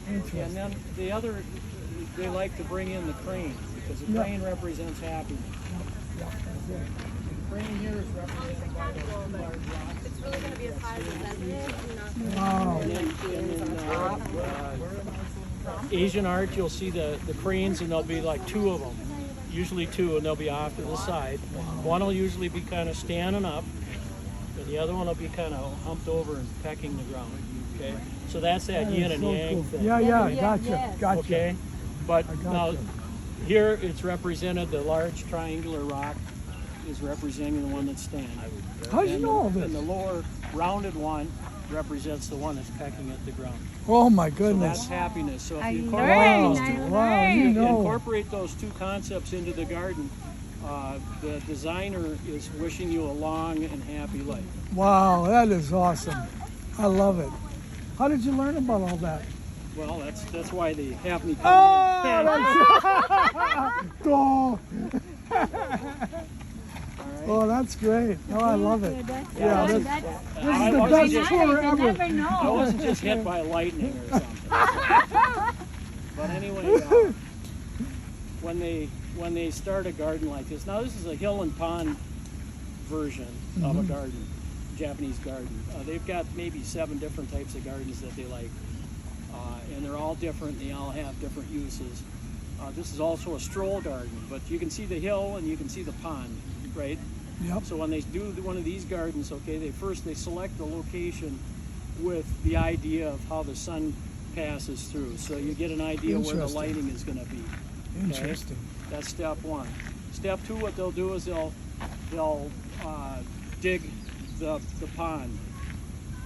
And then the other, they like to bring in the crane because the crane represents happiness. The crane here is represented by the two large rocks. It's really going to be as high as it says it is. Wow. Asian art, you'll see the cranes, and there'll be like two of them, usually two, and they'll be off to the side. One will usually be kind of standing up, and the other one will be kind of humped over and pecking the ground. Okay, so that's that yin and yang thing. Yeah, gotcha. Okay, but now here it's represented. The large triangular rock is representing the one that's standing. How do you know all And this? the lower rounded one represents the one that's pecking at the ground. Oh my So goodness. that's happiness. So if you Wow, incorporate those two concepts into the garden, the designer is wishing you a long and happy life. Wow, that is awesome. I love it. How did you learn about all that? Well, that's why they have me come here. Oh, oh, that's great. Oh, I love it. Yeah, this is the best tour ever. I wasn't just hit by lightning or something. But anyway, when they start a garden like this, now this is a hill and pond version of a garden, Japanese garden. They've got maybe 7 different types of gardens that they like, and they're all different. They all have different uses. This is also a stroll garden, but you can see the hill and you can see the pond, right? Yep. So when they do one of these gardens, okay, they select the location with the idea of how the sun passes through, so you get an idea where the lighting is going to be. Okay? Interesting. That's step 1. Step 2, what they'll do is they'll dig the pond.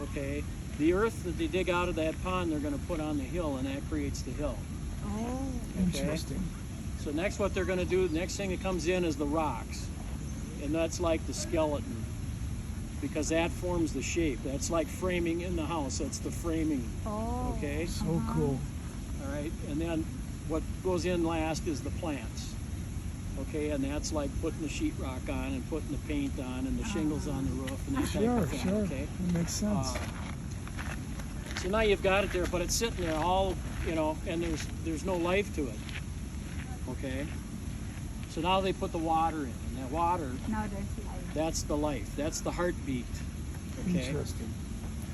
Okay, the earth that they dig out of that pond, they're going to put on the hill, and that creates the hill. Oh. Interesting. So next, what they're going to do, the next thing that comes in is the rocks, and that's like the skeleton, because that forms the shape. That's like framing in the house. That's the framing. Oh. Okay. So cool. All right, and then what goes in last is the plants. Okay, and that's like putting the sheetrock on and putting the paint on and the shingles on the roof and that type of thing. Sure. Okay. That makes sense. So now you've got it there, but it's sitting there all, and there's no life to it. Okay. So now they put the water in, and that water, Now there's light. that's the life. That's the heartbeat. Okay. Interesting.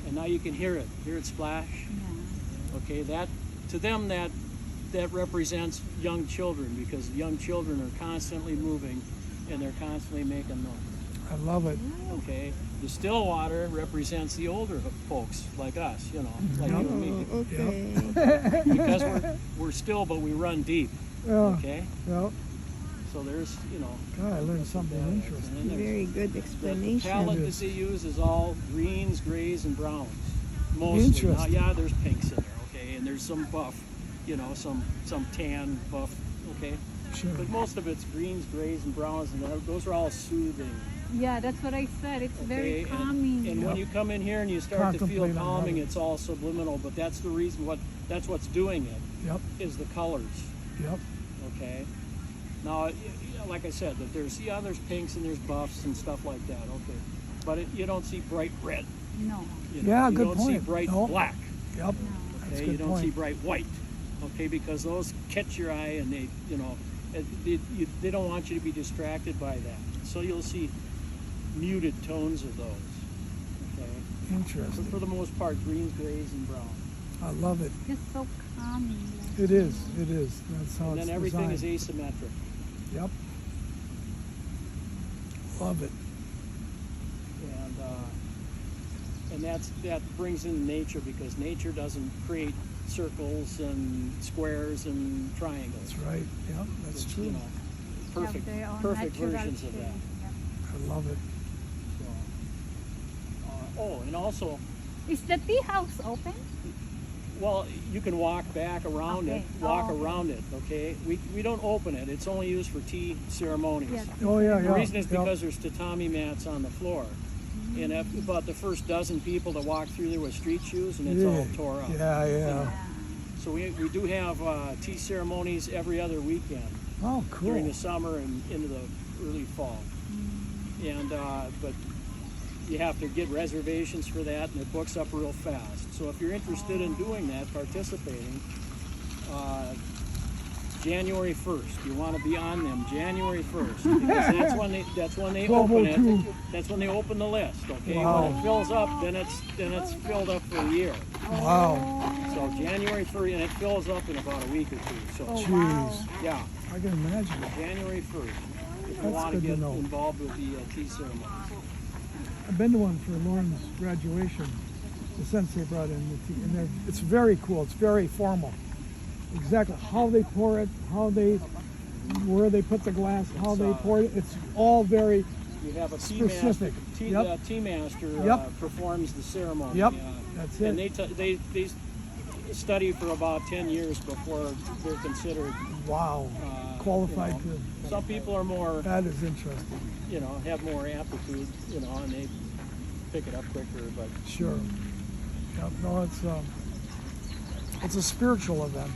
And now you can hear it splash. Yeah. Okay. That to them that represents young children, because young children are constantly moving and they're constantly making noise. I love it. Okay, the still water represents the older folks like us, like you and me, Okay. because we're still, but we run deep. Yeah. Okay, Yeah. so there's God, I learned something interesting. and then Very good the explanation. palette that they use is all greens, grays, and browns. Mostly. Now, yeah, there's pinks in there. Okay, and there's some buff. Some tan, buff, okay? Sure. But most of it's greens, grays, and browns, and those are all soothing. Yeah, that's what I said. It's very Okay? calming. And when you come in here and you start to feel Contemplate on calming, heaven. it's all subliminal, but that's the reason that's what's doing it, Yep. is the colors, Yep. okay? Now, like I said, that there's pinks and there's buffs and stuff like that, okay? But you don't see bright red. No. Yeah, you good don't see point. bright No. black. Yep. No. That's a Okay, good you don't see point. bright white, okay, because those catch your eye and they don't want you to be distracted by that. So you'll see muted tones of those. Okay, so Interesting. for the most part, greens, grays, and browns. I love it. Just so calming. It is. It is. That's how And it's then everything designed. is asymmetric. Yep. Love it. And that brings in nature, because nature doesn't create circles and squares and triangles. That's right. Yep. That's It's, true. Perfect, Have their own perfect natural versions of shape. that. Yeah. I love it. So, and also, Is the tea house open? well, you can walk back around Okay. it, walk Oh, okay. around it, okay? We don't open it. It's only used for tea ceremonies. Yeah. Oh yeah. The Yeah. reason is Yep. because there's tatami mats on the floor. And about the first dozen people that walk through there with street shoes, and it's all tore up. Yeah. So we do have tea ceremonies every other weekend Oh, during cool. the summer and into the early fall. And but you have to get reservations for that, and it books up real fast. So if you're interested in doing that, participating, January 1st, you want to be on them January 1st, because that's when they open it. 1202. That's when they open the list. Okay, Wow. when it fills up, then it's filled up for a year. Wow. So January 1st, and it fills up in about a week or two. So Jeez. yeah, I can imagine. January 1st. If you That's want to good to get know. involved with the tea ceremony. I've been to one for Lauren's graduation. The sensei brought in the tea, and it's very cool. It's very formal. Exactly how they pour it, where they put the glass, how they pour it. It's all very You have a tea specific. master. Yep. Tea master Yep. performs the ceremony. Yep. That's And it. they study for about 10 years before they're considered. Wow. Qualified you know, to. Some people are more, That is interesting. have more aptitude, and they pick it up quicker. But Sure. Yep. No, it's a spiritual event.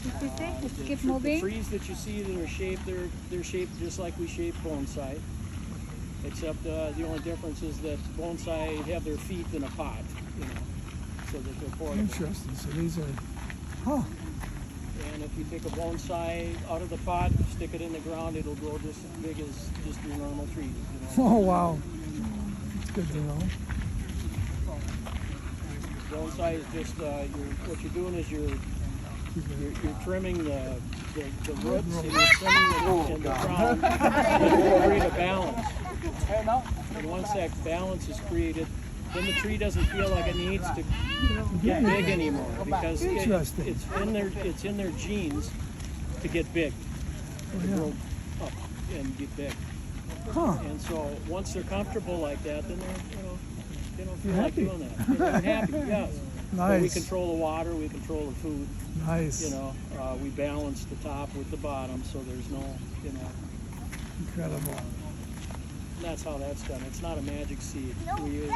What you say? Let's keep the moving. trees that you see that are shaped, they're shaped just like we shape bonsai. Except the only difference is that bonsai have their feet in a pot, so that they're portable. Interesting. So these are. Huh. And if you take a bonsai out of the pot, stick it in the ground, it'll grow just as big as just your normal trees. Oh wow. It's good to know. Bonsai is just what you're doing is you're trimming the roots and you're trimming in the ground to create a balance. And once that balance is created, then the tree doesn't feel like it needs to get big anymore because Interesting. it's in their genes to get big, Oh, to yeah. grow up and get big. Huh. And so once they're comfortable like that, then they don't feel You're like happy. doing that. They're happy, yes. But we Nice. control the water, we control the food. Nice. We balance the top with the bottom, so there's no, Incredible. that's how that's done. It's not a magic seed. We use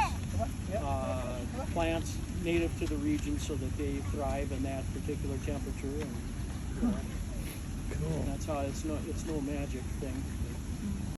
plants native to the region so that they thrive in that particular temperature, and Cool. that's how it's no magic thing.